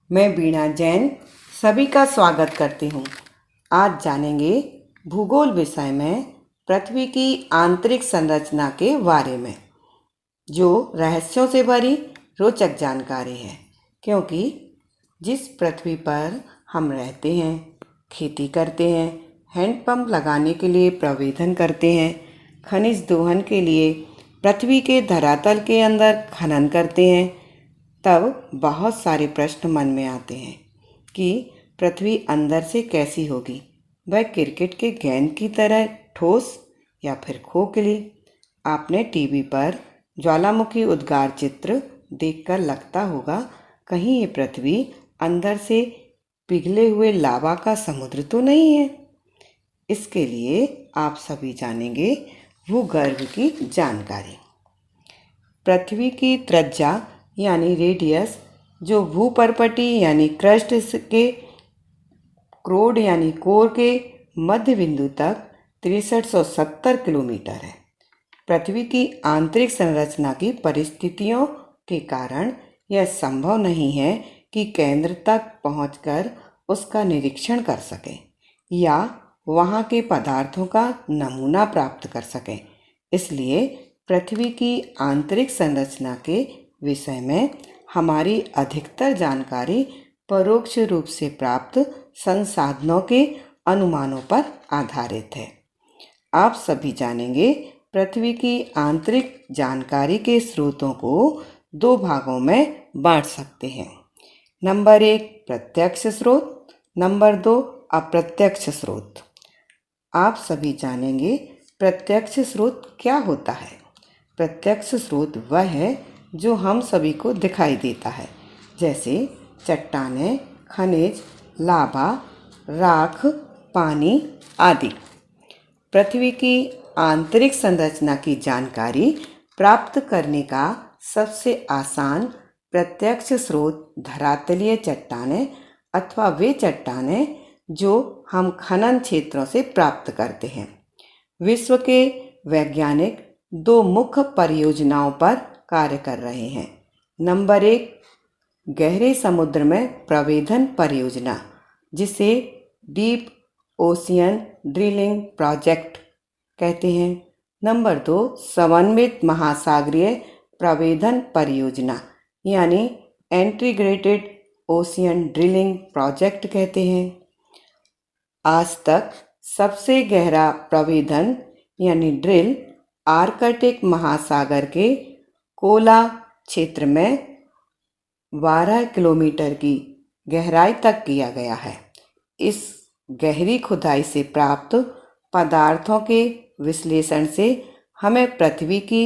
मैं वीणा जैन सभी का स्वागत करती हूँ। आज जानेंगे भूगोल विषय में पृथ्वी की आंतरिक संरचना के बारे में, जो रहस्यों से भरी रोचक जानकारी है। क्योंकि जिस पृथ्वी पर हम रहते हैं, खेती करते हैं, हैंडपंप लगाने के लिए प्रवेधन करते हैं, खनिज दोहन के लिए पृथ्वी के धरातल के अंदर खनन करते हैं, तब बहुत सारे प्रश्न मन में आते हैं कि पृथ्वी अंदर से कैसी होगी। वह क्रिकेट के गेंद की तरह ठोस या फिर खोखली। आपने टीवी पर ज्वालामुखी उद्गार चित्र देखकर लगता होगा कहीं ये पृथ्वी अंदर से पिघले हुए लावा का समुद्र तो नहीं है। इसके लिए आप सभी जानेंगे भूगर्भ की जानकारी। पृथ्वी की त्रिज्या यानी रेडियस, जो भूपर्पटी यानी क्रस्ट के क्रोड यानी कोर के मध्य बिंदु तक 6370 किलोमीटर है। पृथ्वी की आंतरिक संरचना की परिस्थितियों के कारण यह संभव नहीं है कि केंद्र तक पहुंचकर उसका निरीक्षण कर सकें या वहां के पदार्थों का नमूना प्राप्त कर सकें। इसलिए पृथ्वी की आंतरिक संरचना के विषय में हमारी अधिकतर जानकारी परोक्ष रूप से प्राप्त संसाधनों के अनुमानों पर आधारित है। आप सभी जानेंगे पृथ्वी की आंतरिक जानकारी के स्रोतों को दो भागों में बांट सकते हैं। नंबर 1 प्रत्यक्ष स्रोत, नंबर 2 अप्रत्यक्ष स्रोत। आप सभी जानेंगे प्रत्यक्ष स्रोत क्या होता है। प्रत्यक्ष स्रोत वह है जो हम सभी को दिखाई देता है, जैसे चट्टानें, खनिज, लावा, राख, पानी आदि। पृथ्वी की आंतरिक संरचना की जानकारी प्राप्त करने का सबसे आसान प्रत्यक्ष स्रोत धरातलीय चट्टानें अथवा वे चट्टानें जो हम खनन क्षेत्रों से प्राप्त करते हैं। विश्व के वैज्ञानिक दो मुख्य परियोजनाओं पर कार्य कर रहे हैं। नंबर 1 गहरे समुद्र में प्रवेधन परियोजना, जिसे डीप ओशियन ड्रिलिंग प्रोजेक्ट कहते हैं। नंबर 2 समन्वित महासागरीय प्रवेधन परियोजना यानी इंटीग्रेटेड ओशियन ड्रिलिंग प्रोजेक्ट कहते हैं। आज तक सबसे गहरा प्रवेधन यानी ड्रिल आर्कटिक महासागर के कोला क्षेत्र में 12 किलोमीटर की गहराई तक किया गया है। इस गहरी खुदाई से प्राप्त पदार्थों के विश्लेषण से हमें पृथ्वी की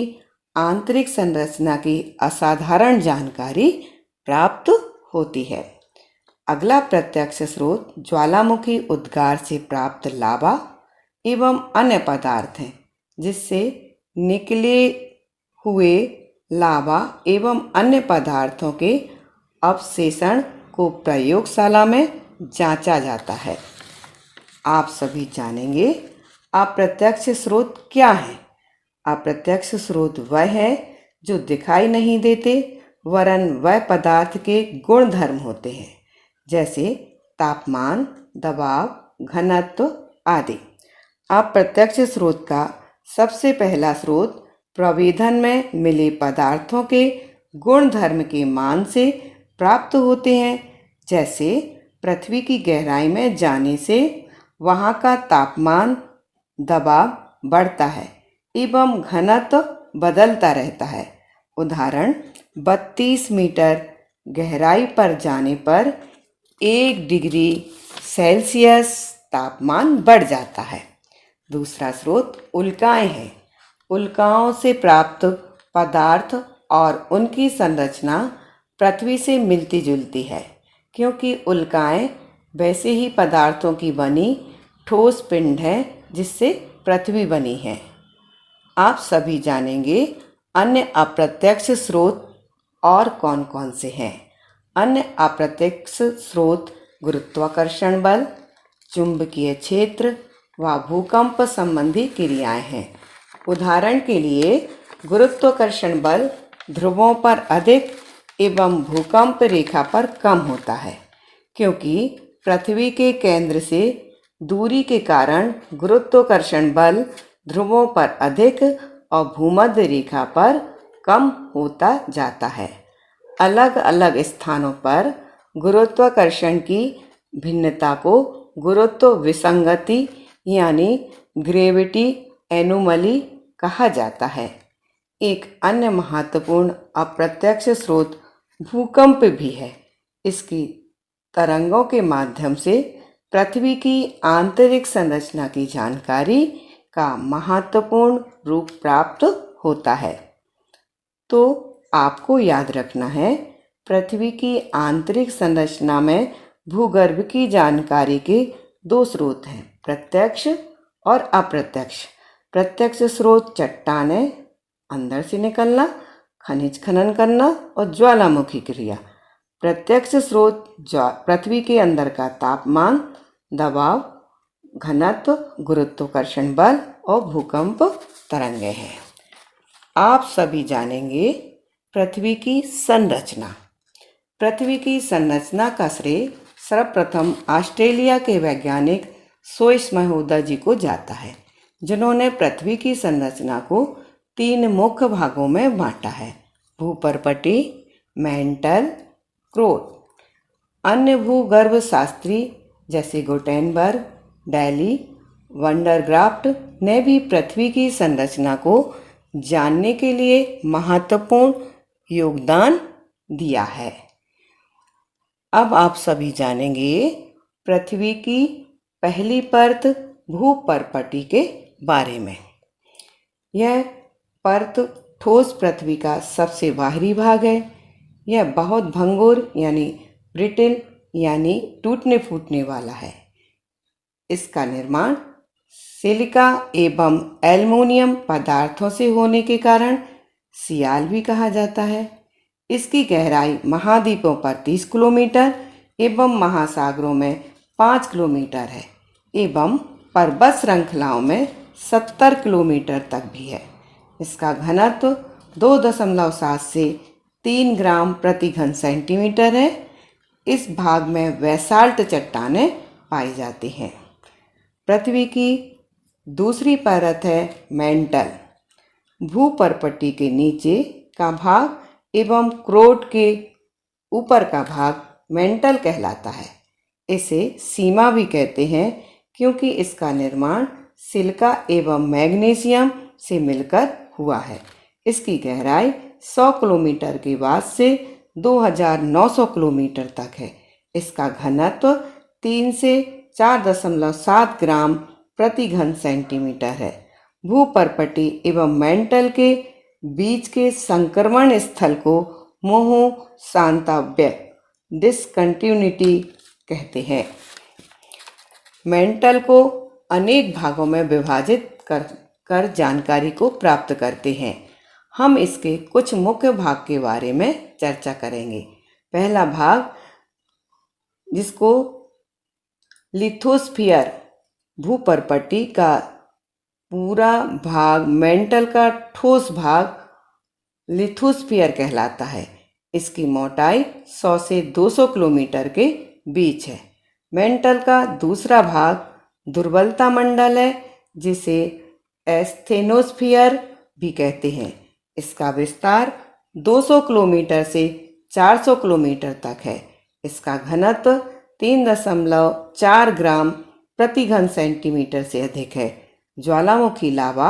आंतरिक संरचना की असाधारण जानकारी प्राप्त होती है। अगला प्रत्यक्ष स्रोत ज्वालामुखी उद्गार से प्राप्त लावा एवं अन्य पदार्थ हैं, जिससे निकले हुए लावा एवं अन्य पदार्थों के अवशेषण को प्रयोगशाला में जांचा जाता है। आप सभी जानेंगे अप्रत्यक्ष स्रोत क्या है। अप्रत्यक्ष स्रोत वह है जो दिखाई नहीं देते, वरन वह पदार्थ के गुण धर्म होते हैं, जैसे तापमान, दबाव, घनत्व आदि। अप्रत्यक्ष स्रोत का सबसे पहला स्रोत प्रवेधन में मिले पदार्थों के गुण धर्म के मान से प्राप्त होते हैं। जैसे पृथ्वी की गहराई में जाने से वहाँ का तापमान, दबाव बढ़ता है एवं घनत्व बदलता रहता है। उदाहरण 32 मीटर गहराई पर जाने पर 1 डिग्री सेल्सियस तापमान बढ़ जाता है। दूसरा स्रोत उल्काएं हैं। उल्काओं से प्राप्त पदार्थ और उनकी संरचना पृथ्वी से मिलती जुलती है, क्योंकि उल्काएं वैसे ही पदार्थों की बनी ठोस पिंड है जिससे पृथ्वी बनी है। आप सभी जानेंगे अन्य अप्रत्यक्ष स्रोत और कौन कौन से हैं। अन्य अप्रत्यक्ष स्रोत गुरुत्वाकर्षण बल, चुंबकीय क्षेत्र व भूकंप संबंधी क्रियाएं हैं। उदाहरण के लिए गुरुत्वाकर्षण बल ध्रुवों पर अधिक एवं भूकंप रेखा पर कम होता है, क्योंकि पृथ्वी के केंद्र से दूरी के कारण गुरुत्वाकर्षण बल ध्रुवों पर अधिक और भूमध्य रेखा पर कम होता जाता है। अलग अलग स्थानों पर गुरुत्वाकर्षण की भिन्नता को गुरुत्व विसंगति यानी ग्रेविटी एनोमली कहा जाता है। एक अन्य महत्वपूर्ण अप्रत्यक्ष स्रोत भूकंप भी है। इसकी तरंगों के माध्यम से पृथ्वी की आंतरिक संरचना की जानकारी का महत्वपूर्ण रूप प्राप्त होता है। तो आपको याद रखना है, पृथ्वी की आंतरिक संरचना में भूगर्भ की जानकारी के दो स्रोत हैं, प्रत्यक्ष और अप्रत्यक्ष। प्रत्यक्ष स्रोत चट्टानें अंदर से निकलना, खनिज खनन करना और ज्वालामुखी क्रिया। प्रत्यक्ष स्रोत पृथ्वी के अंदर का तापमान, दबाव, घनत्व, गुरुत्वाकर्षण बल और भूकंप तरंगें हैं। आप सभी जानेंगे पृथ्वी की संरचना। पृथ्वी की संरचना का श्रेय सर्वप्रथम ऑस्ट्रेलिया के वैज्ञानिक सोइस महोदय जी को जाता है, जिन्होंने पृथ्वी की संरचना को 3 मुख्य भागों में बांटा है, भूपर्पटी, मैंटल, क्रोट। अन्य भूगर्भ शास्त्री जैसे गुटेनबर्ग, डेली, वंडरग्राफ्ट ने भी पृथ्वी की संरचना को जानने के लिए महत्वपूर्ण योगदान दिया है। अब आप सभी जानेंगे पृथ्वी की पहली परत भूपर्पटी के बारे में। यह परत ठोस पृथ्वी का सबसे बाहरी भाग है। यह बहुत भंगुर यानी ब्रिटल यानी टूटने फूटने वाला है। इसका निर्माण सिलिका एवं एल्युमिनियम पदार्थों से होने के कारण सियाल भी कहा जाता है। इसकी गहराई महाद्वीपों पर 30 किलोमीटर एवं महासागरों में 5 किलोमीटर है एवं पर्वत श्रृंखलाओं में 70 किलोमीटर तक भी है। इसका घनत्व 2.7 से 3 ग्राम प्रति घन सेंटीमीटर है। इस भाग में बेसाल्ट चट्टानें पाई जाती हैं। पृथ्वी की दूसरी परत है मैंटल। भूपर्पटी के नीचे का भाग एवं क्रोट के ऊपर का भाग मैंटल कहलाता है। इसे सीमा भी कहते हैं, क्योंकि इसका निर्माण सिलिका एवं मैग्नीशियम से मिलकर हुआ है। इसकी गहराई 100 किलोमीटर के बाद से 2900 किलोमीटर तक है। इसका घनत्व 3 से 4.7 ग्राम प्रति घन सेंटीमीटर है। भूपर्पटी एवं मैंटल के बीच के संक्रमण स्थल को मोह शांतव्य डिसकंटिन्यूटी कहते हैं। मैंटल को अनेक भागों में विभाजित कर जानकारी को प्राप्त करते हैं। हम इसके कुछ मुख्य भाग के बारे में चर्चा करेंगे। पहला भाग, जिसको लिथोस्फीयर, भूपर्पटी का पूरा भाग, मैंटल का ठोस भाग लिथोस्फीयर कहलाता है। इसकी मोटाई 100 से 200 किलोमीटर के बीच है। मैंटल का दूसरा भाग दुर्बलता मंडल है, जिसे एस्थेनोस्फीयर भी कहते हैं। इसका विस्तार 200 किलोमीटर से 400 किलोमीटर तक है। इसका घनत्व 3.4 ग्राम प्रति घन सेंटीमीटर से अधिक है। ज्वालामुखी लावा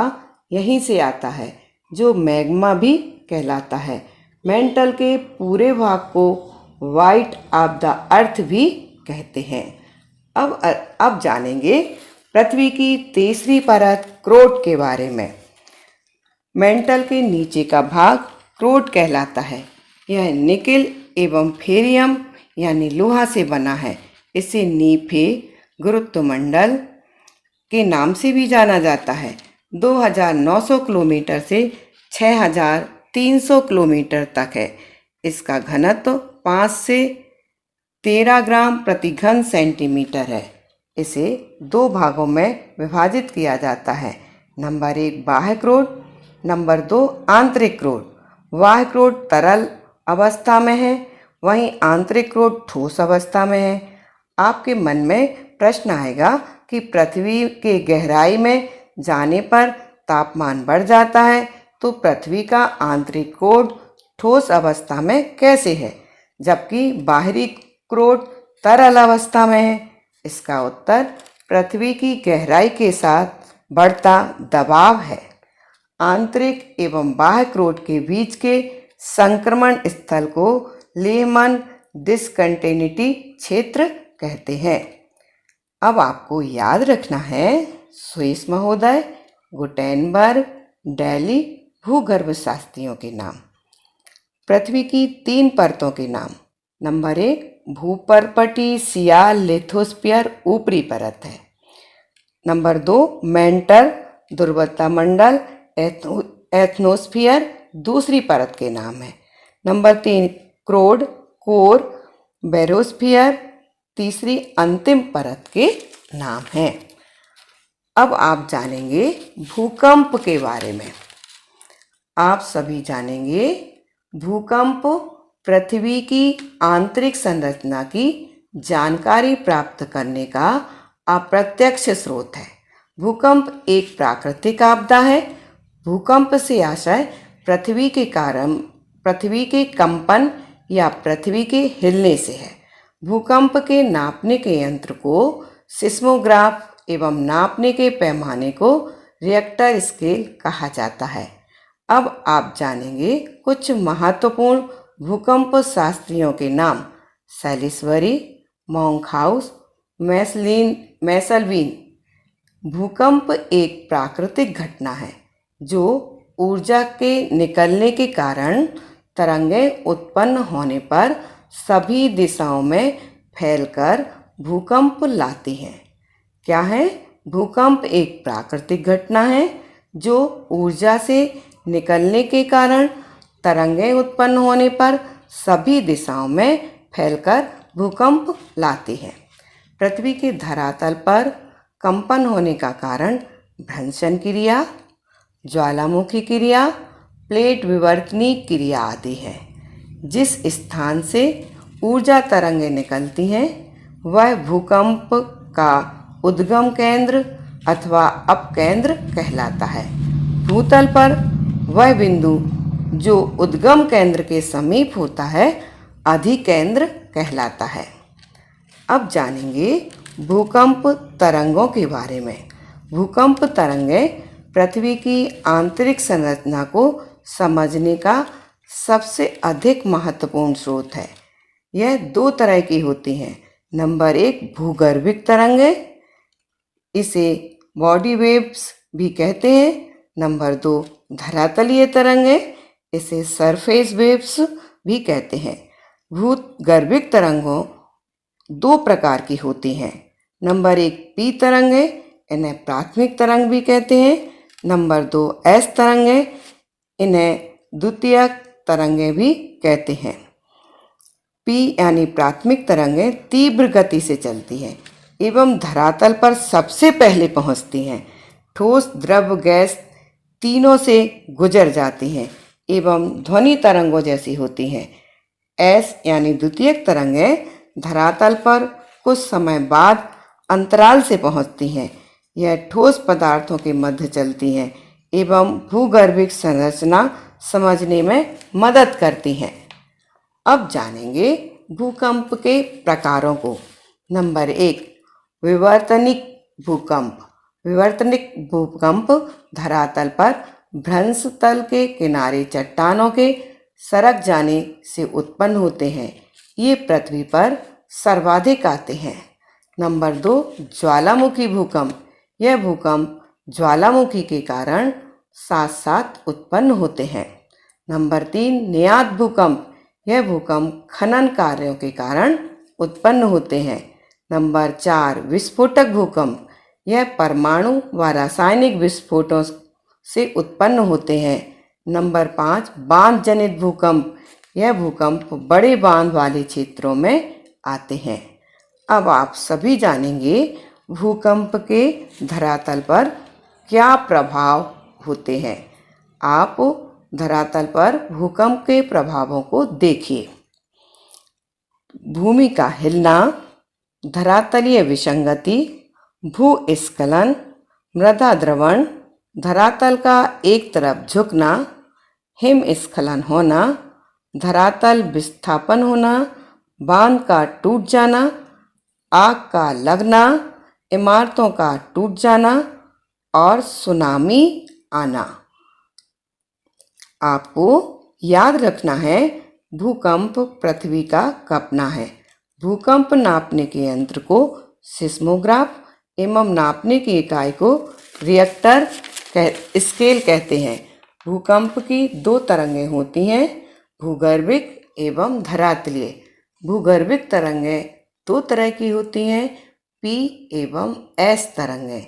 यहीं से आता है, जो मैग्मा भी कहलाता है। मैंटल के पूरे भाग को वाइट ऑफ द अर्थ भी कहते हैं। अब जानेंगे पृथ्वी की तीसरी परत क्रोट के बारे में। मैंटल के नीचे का भाग क्रोट कहलाता है। यह निकेल एवं फेरियम यानी लोहा से बना है। इसे नीफे गुरुत्वमंडल के नाम से भी जाना जाता है। 2900 किलोमीटर से 6300 किलोमीटर तक है। इसका घनत्व 5 से 13 ग्राम प्रति घन सेंटीमीटर है। इसे 2 भागों में विभाजित किया जाता है। नंबर 1 बाह्य क्रोट, नंबर 2 आंतरिक क्रोट। बाह्य क्रोट तरल अवस्था में है, वहीं आंतरिक क्रोट ठोस अवस्था में है। आपके मन में प्रश्न आएगा कि पृथ्वी के गहराई में जाने पर तापमान बढ़ जाता है, तो पृथ्वी का आंतरिक क्रोट ठोस अवस्था में कैसे है, जबकि बाहरी क्रोट तरल अवस्था में है? इसका उत्तर पृथ्वी की गहराई के साथ बढ़ता दबाव है। आंतरिक एवं बाह्य क्रोट के बीच के संक्रमण स्थल को लेहमन डिसकंटिन्यूटी क्षेत्र कहते हैं। अब आपको याद रखना है, स्विस महोदय, गुटेनबर्ग, डेली भूगर्भ शास्त्रियों के नाम। पृथ्वी की 3 परतों के नाम। नंबर 1 भूपर्पटी सियाल लिथोस्फीयर ऊपरी परत है। नंबर 2 मेंटर दुर्बलता मंडल एथनोस्फीयर दूसरी परत के नाम है। नंबर 3 क्रोड कोर बेरोस्फीयर तीसरी अंतिम परत के नाम है। अब आप जानेंगे भूकंप के बारे में। आप सभी जानेंगे भूकंप पृथ्वी की आंतरिक संरचना की जानकारी प्राप्त करने का अप्रत्यक्ष स्रोत है। भूकंप एक प्राकृतिक आपदा है। भूकंप से आशय पृथ्वी के कंपन या पृथ्वी के हिलने से है। भूकंप के नापने के यंत्र को सिस्मोग्राफ एवं नापने के पैमाने को रिएक्टर स्केल कहा जाता है। अब आप जानेंगे कुछ महत्वपूर्ण भूकंप शास्त्रियों के नाम। सैलिसबरी, मॉन्कहाउस, मैसलवीन। भूकंप एक प्राकृतिक घटना है जो ऊर्जा के निकलने के कारण तरंगें उत्पन्न होने पर सभी दिशाओं में फैलकर भूकंप लाती है। क्या है? भूकंप एक प्राकृतिक घटना है जो ऊर्जा से निकलने के कारण तरंगें उत्पन्न होने पर सभी दिशाओं में फैलकर भूकंप लाती है। पृथ्वी के धरातल पर कंपन होने का कारण भ्रंशन क्रिया, ज्वालामुखी क्रिया, प्लेट विवर्तनी क्रिया आदि है। जिस स्थान से ऊर्जा तरंगें निकलती हैं वह भूकंप का उद्गम केंद्र अथवा अपकेंद्र कहलाता है। भूतल पर वह बिंदु जो उद्गम केंद्र के समीप होता है अधिकेंद्र कहलाता है। अब जानेंगे भूकंप तरंगों के बारे में। भूकंप तरंगें पृथ्वी की आंतरिक संरचना को समझने का सबसे अधिक महत्वपूर्ण स्रोत है। यह 2 तरह की होती हैं। नंबर 1 भूगर्भिक तरंगें, इसे बॉडी वेव्स भी कहते हैं। नंबर 2 धरातलीय तरंगें, इसे सरफेस वेव्स भी कहते हैं। भूगर्भिक तरंगों 2 प्रकार की होती हैं। नंबर 1 पी तरंगें, इन्हें प्राथमिक तरंग भी कहते हैं। नंबर 2 एस तरंगें, इन्हें द्वितीयक तरंगें भी कहते हैं। पी यानी प्राथमिक तरंगें तीव्र गति से चलती हैं एवं धरातल पर सबसे पहले पहुंचती हैं। ठोस, द्रव, गैस तीनों से गुजर जाती हैं एवं ध्वनि तरंगों जैसी होती हैं। एस यानी द्वितीयक तरंगें धरातल पर कुछ समय बाद अंतराल से पहुंचती हैं। यह ठोस पदार्थों के मध्य चलती हैं एवं भूगर्भिक संरचना समझने में मदद करती हैं। अब जानेंगे भूकंप के प्रकारों को। नंबर 1 विवर्तनिक भूकंप। विवर्तनिक भूकंप धरातल पर भ्रंश तल के किनारे चट्टानों के सरक जाने से उत्पन्न होते हैं। ये पृथ्वी पर सर्वाधिक आते हैं। नंबर 2 ज्वालामुखी भूकंप। यह भूकंप ज्वालामुखी के कारण साथ साथ उत्पन्न होते हैं। नंबर 3 नियात भूकंप। यह भूकंप खनन कार्यों के कारण उत्पन्न होते हैं। नंबर 4 विस्फोटक भूकंप। यह परमाणु व रासायनिक विस्फोटों से उत्पन्न होते हैं। नंबर 5 बांध जनित भूकंप। यह भूकंप बड़े बांध वाले क्षेत्रों में आते हैं। अब आप सभी जानेंगे भूकंप के धरातल पर क्या प्रभाव होते हैं। आप धरातल पर भूकंप के प्रभावों को देखिए। भूमि का हिलना, धरातलीय विसंगति, भूस्खलन, मृदा द्रवण, धरातल का एक तरफ झुकना, हिमस्खलन होना, धरातल विस्थापन होना, बांध का टूट जाना, आग का लगना, इमारतों का टूट जाना और सुनामी आना। आपको याद रखना है, भूकंप पृथ्वी का कंपना है। भूकंप नापने के यंत्र को सिस्मोग्राफ एवं नापने की इकाई को रिएक्टर स्केल कहते हैं। भूकंप की दो तरंगें होती हैं, भूगर्भिक एवं धरातलीय। भूगर्भिक तरंगें दो तरह की होती हैं, पी एवं एस तरंगें।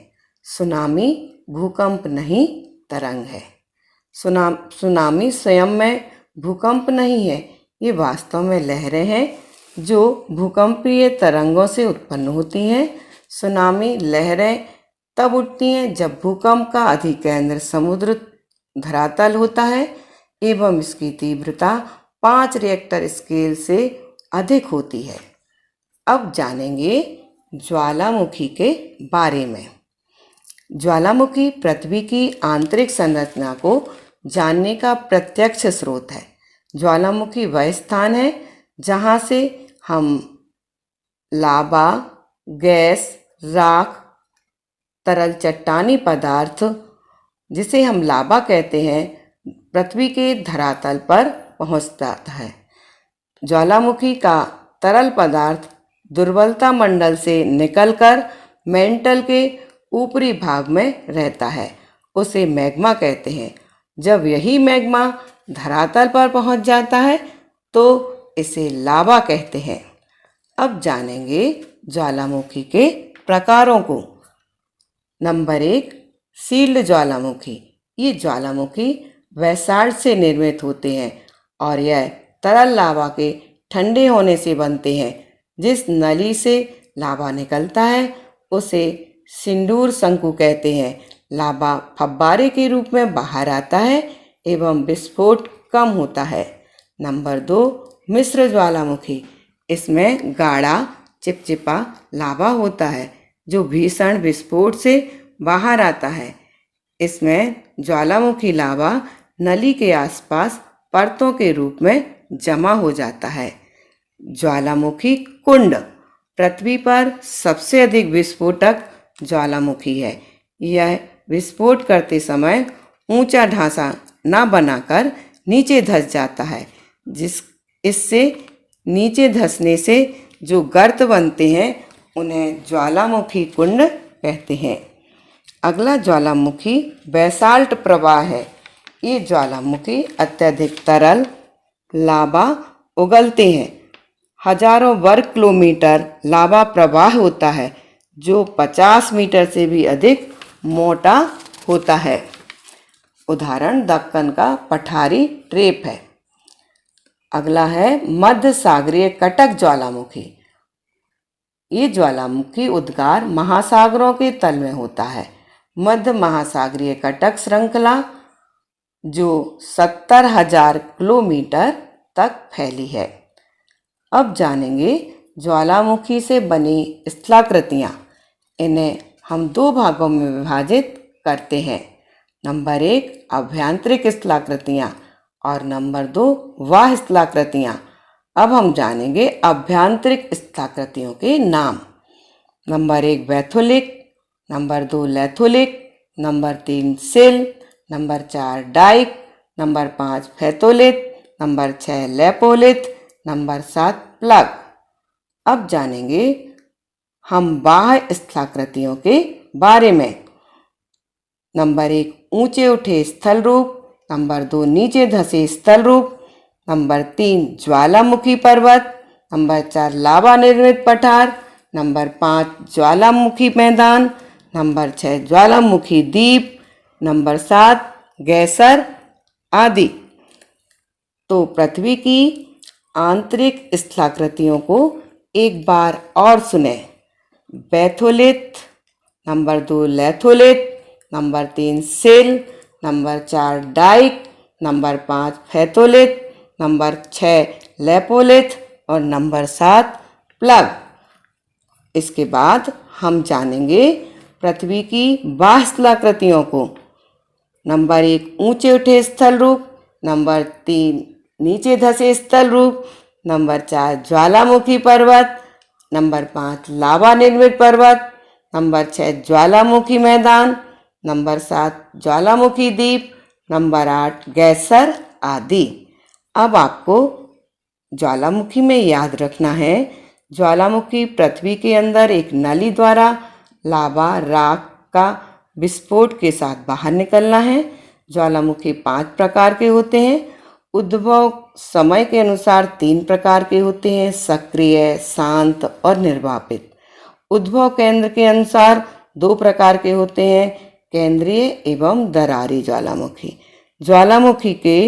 सुनामी भूकंप नहीं तरंग है। सुनामी स्वयं में भूकंप नहीं है, ये वास्तव में लहरें हैं जो भूकंपीय तरंगों से उत्पन्न होती हैं। सुनामी लहरें तब उठती हैं जब भूकंप का अधिकेंद्र समुद्र धरातल होता है एवं इसकी तीव्रता 5 रिएक्टर स्केल से अधिक होती है। अब जानेंगे ज्वालामुखी के बारे में। ज्वालामुखी पृथ्वी की आंतरिक संरचना को जानने का प्रत्यक्ष स्रोत है। ज्वालामुखी वह स्थान है जहाँ से हम लावा, गैस, राख, तरल चट्टानी पदार्थ, जिसे हम लावा कहते हैं, पृथ्वी के धरातल पर पहुँचता है। ज्वालामुखी का तरल पदार्थ दुर्बलता मंडल से निकलकर मेंटल के ऊपरी भाग में रहता है, उसे मैग्मा कहते हैं। जब यही मैग्मा धरातल पर पहुंच जाता है तो इसे लावा कहते हैं। अब जानेंगे ज्वालामुखी के प्रकारों को। नंबर 1, शील्ड ज्वालामुखी। ये ज्वालामुखी बेसाल्ट से निर्मित होते हैं और यह तरल लावा के ठंडे होने से बनते हैं। जिस नली से लावा निकलता है उसे सिंदूर शंकु कहते हैं। लावा फव्वारे के रूप में बाहर आता है एवं विस्फोट कम होता है। नंबर 2, मिश्र ज्वालामुखी। इसमें गाढ़ा चिपचिपा लावा होता है जो भीषण विस्फोट से बाहर आता है। इसमें ज्वालामुखी लावा नली के आसपास परतों के रूप में जमा हो जाता है। ज्वालामुखी कुंड। पृथ्वी पर सबसे अधिक विस्फोटक ज्वालामुखी है। यह विस्फोट करते समय ऊंचा ढांचा न बनाकर नीचे धंस जाता है, इससे नीचे धंसने से जो गर्त बनते हैं उन्हें ज्वालामुखी कुंड कहते हैं। अगला ज्वालामुखी बेसाल्ट प्रवाह है। ये ज्वालामुखी अत्यधिक तरल लावा उगलते हैं। हजारों वर्ग किलोमीटर लावा प्रवाह होता है जो 50 मीटर से भी अधिक मोटा होता है। उदाहरण दक्कन का पठारी ट्रेप है। अगला है मध्य सागरीय कटक ज्वालामुखी। ये ज्वालामुखी उद्गार महासागरों के तल में होता है। मध्य महासागरीय कटक श्रृंखला जो 70,000 किलोमीटर तक फैली है। अब जानेंगे ज्वालामुखी से बनी स्थलाकृतियाँ। इन्हें हम 2 भागों में विभाजित करते हैं। नंबर 1, अभ्यंतरिक स्थलाकृतियाँ और नंबर 2, बाह्य स्थलाकृतियाँ। अब हम जानेंगे अभ्यंतरिक स्थलाकृतियों के नाम। Number 1 batholith, number 2 laccolith, number 3 sill, number 4 dyke, number 5 phacolith, number 6 lopolith, number 7 plug. अब जानेंगे हम बाह्य स्थलाकृतियों के बारे में। नंबर 1 ऊंचे उठे स्थल रूप, नंबर 2 नीचे धंसे स्थल रूप, नंबर 3 ज्वालामुखी पर्वत, नंबर 4 लावा निर्मित पठार, नंबर 5 ज्वालामुखी मैदान, नंबर 6 ज्वालामुखी द्वीप, नंबर 7 गैसर आदि। तो पृथ्वी की आंतरिक स्थलाकृतियों को एक बार और सुने। Batholith, number 2 लैथोलिथ, number 3 sill, number 4 dyke, number 5 phacolith, number 6 lopolith और नंबर 7 प्लग। इसके बाद हम जानेंगे पृथ्वी की बाह्य स्थलाकृतियों को। नंबर 1 ऊंचे उठे स्थल रूप, नंबर 3 नीचे धंसे स्थल रूप, नंबर 4 ज्वालामुखी पर्वत, नंबर 5 लावा निर्मित पर्वत, नंबर 6 ज्वालामुखी मैदान, नंबर 7 ज्वालामुखी द्वीप, नंबर 8 गैसर आदि। अब आपको ज्वालामुखी में याद रखना है, ज्वालामुखी पृथ्वी के अंदर एक नली द्वारा लावा राख का विस्फोट के साथ बाहर निकलना है। ज्वालामुखी 5 प्रकार के होते हैं। उद्भव समय के अनुसार 3 प्रकार के होते हैं, सक्रिय, शांत और निर्वापित। उद्भव केंद्र के अनुसार 2 प्रकार के होते हैं, केंद्रीय एवं दरारी ज्वालामुखी। ज्वालामुखी के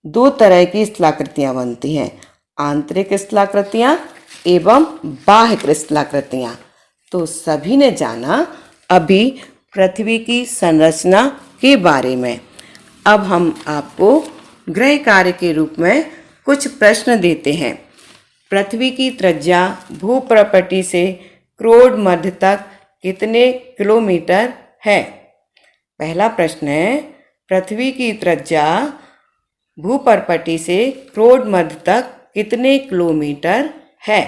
2 तरह की स्थलाकृतियां बनती हैं, आंतरिक स्थलाकृतियां एवं बाह्य क्रिस्टलाकृतियां। तो सभी ने जाना अभी पृथ्वी की संरचना के बारे में। अब हम आपको गृह कार्य के रूप में कुछ प्रश्न देते हैं। पृथ्वी की त्रिज्या भूप्रपटि से क्रोड मध्य तक कितने किलोमीटर है? पहला प्रश्न है, पृथ्वी की त्रिज्या भूप्रपटि से क्रोड मध्य तक कितने किलोमीटर है?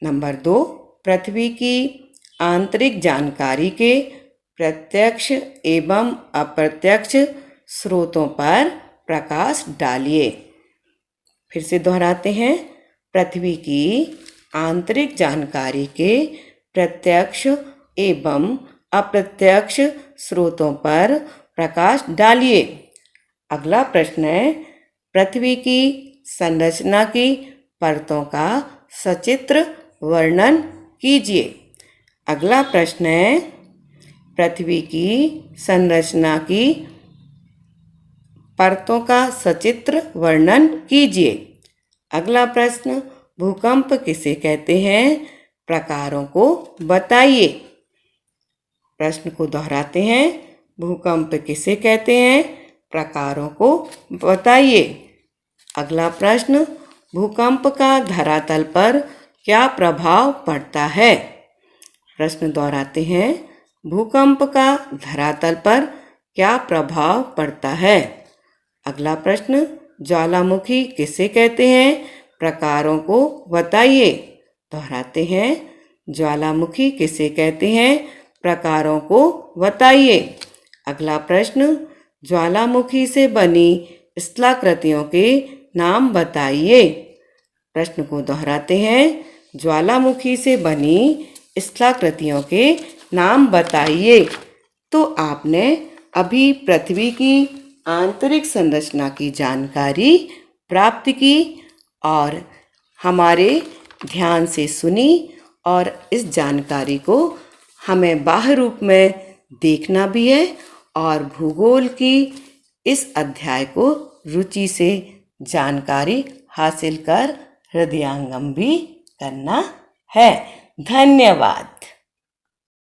नंबर 2, पृथ्वी की आंतरिक जानकारी के प्रत्यक्ष एवं अप्रत्यक्ष स्रोतों पर प्रकाश डालिए। फिर से दोहराते हैं, पृथ्वी की आंतरिक जानकारी के प्रत्यक्ष एवं अप्रत्यक्ष स्रोतों पर प्रकाश डालिए। अगला प्रश्न है, पृथ्वी की संरचना की परतों का सचित्र वर्णन कीजिए। अगला प्रश्न है, पृथ्वी की संरचना की परतों का सचित्र वर्णन कीजिए। अगला प्रश्न, भूकंप किसे कहते हैं? प्रकारों को बताइए। प्रश्न को दोहराते हैं, भूकंप किसे कहते हैं? प्रकारों को बताइए। अगला प्रश्न, भूकंप का धरातल पर क्या प्रभाव पड़ता है? प्रश्न दोहराते हैं, भूकंप का धरातल पर क्या प्रभाव पड़ता है? अगला प्रश्न, ज्वालामुखी किसे कहते हैं? प्रकारों को बताइए। दोहराते हैं, ज्वालामुखी किसे कहते हैं? प्रकारों को बताइए। अगला प्रश्न, ज्वालामुखी से बनी स्थलाकृतियों के नाम बताइए। प्रश्न को दोहराते हैं, ज्वालामुखी से बनी स्थलाकृतियों के नाम बताइए। तो आपने अभी पृथ्वी की आंतरिक संरचना की जानकारी प्राप्त की और हमारे ध्यान से सुनी, और इस जानकारी को हमें बाह्य रूप में देखना भी है और भूगोल की इस अध्याय को रुचि से जानकारी हासिल कर हृदयंगम भी करना है। धन्यवाद।